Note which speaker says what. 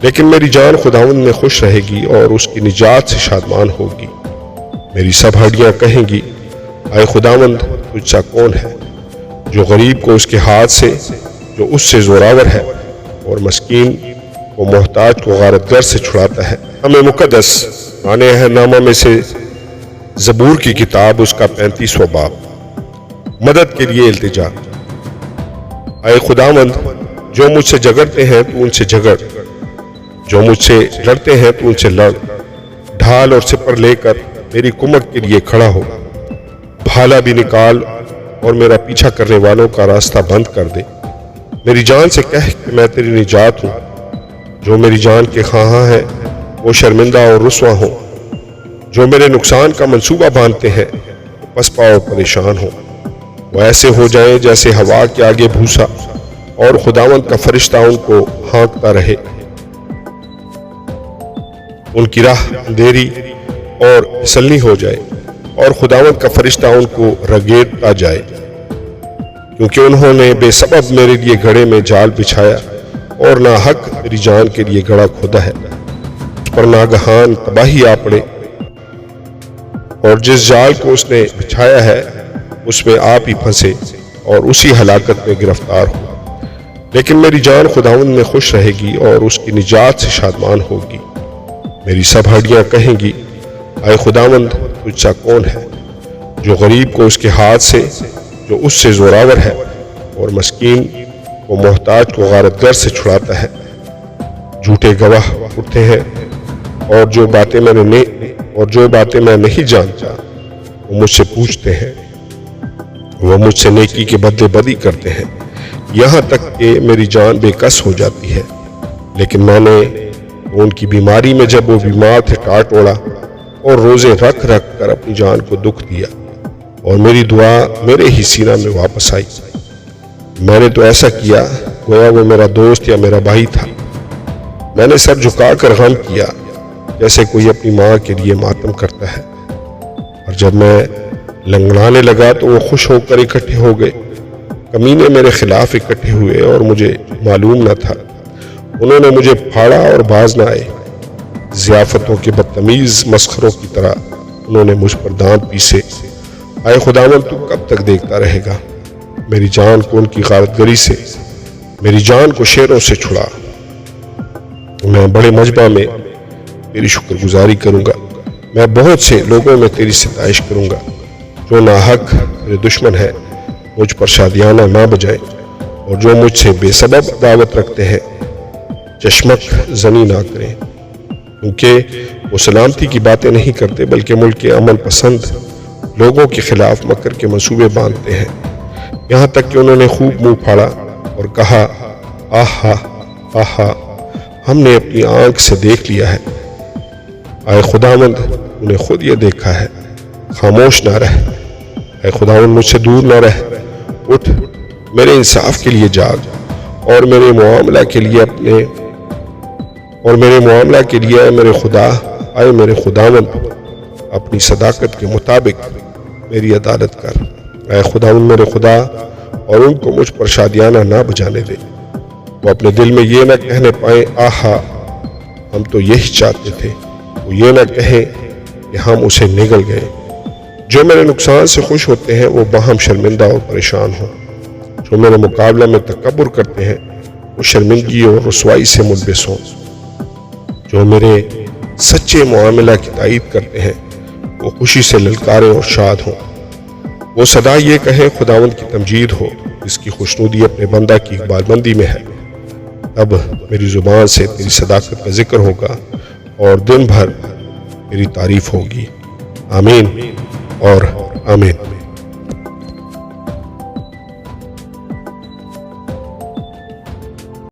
Speaker 1: لیکن میری جان خداوند میں خوش رہے گی اور اس کی نجات سے شادمان ہوگی۔ میری سب ہڈیاں کہیں گی، اے خداوند تجھ سا کون ہے جو غریب کو اس کے ہاتھ سے، جو اس سے زوراور ہے، اور مسکین کو محتاج کو غارت گر سے چھڑاتا ہے۔ ہمیں مقدس آنے نامہ میں سے زبور کی کتاب اس کا 35واں باب۔ مدد کے لیے التجا۔ اے خداوند جو مجھ سے جھگڑتے ہیں تو ان سے جھگڑ، جو مجھ سے لڑتے ہیں تو ان سے لڑ۔ ڈھال اور سپر لے کر میری کمک کے لیے کھڑا ہو، بھالا بھی نکال اور میرا پیچھا کرنے والوں کا راستہ بند کر دے۔ میری جان سے کہہ کہ میں تیری نجات ہوں۔ جو میری جان کے خواہاں ہیں وہ شرمندہ اور رسوا ہوں، جو میرے نقصان کا منصوبہ باندھتے ہیں وہ پسپا اور پریشان ہوں۔ وہ ایسے ہو جائیں جیسے ہوا کے آگے بھوسا، اور خداوند کا فرشتہ ان کو ہانکتا رہے۔ ان کی راہ اندھیری اور پھسلنی ہو جائے، اور خداوند کا فرشتہ ان کو رگیڑتا جائے، کیونکہ انہوں نے بے سبب میرے لیے گھڑے میں جال بچھایا اور ناحق میری جان کے لیے گڑھا کھودا ہے۔ اس پر ناگہان تباہی آ پڑے، اور جس جال کو اس نے بچھایا ہے اس میں آپ ہی پھنسے اور اسی ہلاکت میں گرفتار ہوا۔ لیکن میری جان خداوند میں خوش رہے گی اور اس کی نجات سے شادمان ہوگی۔ میری سب ہڈیاں کہیں گی، اے خداوند تجھ سا کون ہے جو غریب کو اس کے ہاتھ سے، جو اس سے زوراور ہے، اور مسکین کو محتاج کو غارت گر سے چھڑاتا ہے۔ جھوٹے گواہ اٹھتے ہیں، اور جو باتیں میں نہیں جانتا وہ مجھ سے پوچھتے ہیں۔ وہ مجھ سے نیکی کے بدلے بدی کرتے ہیں، یہاں تک کہ میری جان بے کس ہو جاتی ہے۔ لیکن میں نے ان کی بیماری میں جب وہ بیمار تھے ٹاٹ اوڑا، اور روزے رکھ رکھ کر اپنی جان کو دکھ دیا، اور میری دعا میرے ہی سینہ میں واپس آئی۔ میں نے تو ایسا کیا گویا وہ میرا دوست یا میرا بھائی تھا۔ میں نے سر جھکا کر غم کیا جیسے کوئی اپنی ماں کے لیے ماتم کرتا ہے۔ اور جب میں لنگڑانے لگا تو وہ خوش ہو کر اکٹھے ہو گئے۔ کمینے میرے خلاف اکٹھے ہوئے اور مجھے معلوم نہ تھا۔ انہوں نے مجھے پھاڑا اور باز نہ آئے۔ ضیافتوں کے بدتمیز مسخروں کی طرح انہوں نے مجھ پر دانت پیسے۔ اے خداوند تو کب تک دیکھتا رہے گا؟ میری جان کو ان کی غارت گری سے، میری جان کو شیروں سے چھڑا۔ میں بڑے مجمع میں تیری شکر گزاری کروں گا، میں بہت سے لوگوں میں تیری ستائش کروں گا۔ جو ناحق میرے دشمن ہے مجھ پر شادیانہ نہ بجائے، اور جو مجھ سے بے سبب عداوت رکھتے ہیں چشمک زنی نہ کریں، کیونکہ وہ سلامتی کی باتیں نہیں کرتے بلکہ ملک کے امن پسند لوگوں کے خلاف مکر کے منصوبے باندھتے ہیں۔ یہاں تک کہ انہوں نے خوب منہ پھاڑا اور کہا، آہا آہا، ہم نے اپنی آنکھ سے دیکھ لیا ہے۔ اے خداوند انہیں خود یہ دیکھا ہے، خاموش نہ رہ۔ اے خداوند مجھ سے دور نہ رہ، اٹھ میرے انصاف کے لیے جاگ، اور میرے معاملہ کے لیے اے میرے خدا، اے میرے خداوند اپنی صداقت کے مطابق میری عدالت کر۔ اے خداوند میرے خدا، اور ان کو مجھ پر شادیانہ نہ بجانے دے۔ وہ اپنے دل میں یہ نہ کہنے پائیں، آہا ہم تو یہی چاہتے تھے۔ وہ یہ نہ کہیں کہ ہم اسے نگل گئے۔ جو میرے نقصان سے خوش ہوتے ہیں وہ باہم شرمندہ اور پریشان ہوں۔ جو میرے مقابلہ میں تکبر کرتے ہیں وہ شرمندگی اور رسوائی سے ملبس ہوں۔ جو میرے سچے معاملہ کی تائید کرتے ہیں وہ خوشی سے للکاریں اور شاد ہوں۔ وہ صدا یہ کہیں، خداوند کی تمجید ہو، اس کی خوشنودی اپنے بندہ کی اقبال مندی میں ہے۔ اب میری زبان سے تیری صداقت کا ذکر ہوگا اور دن بھر میری تعریف ہوگی۔ آمین اور آمین۔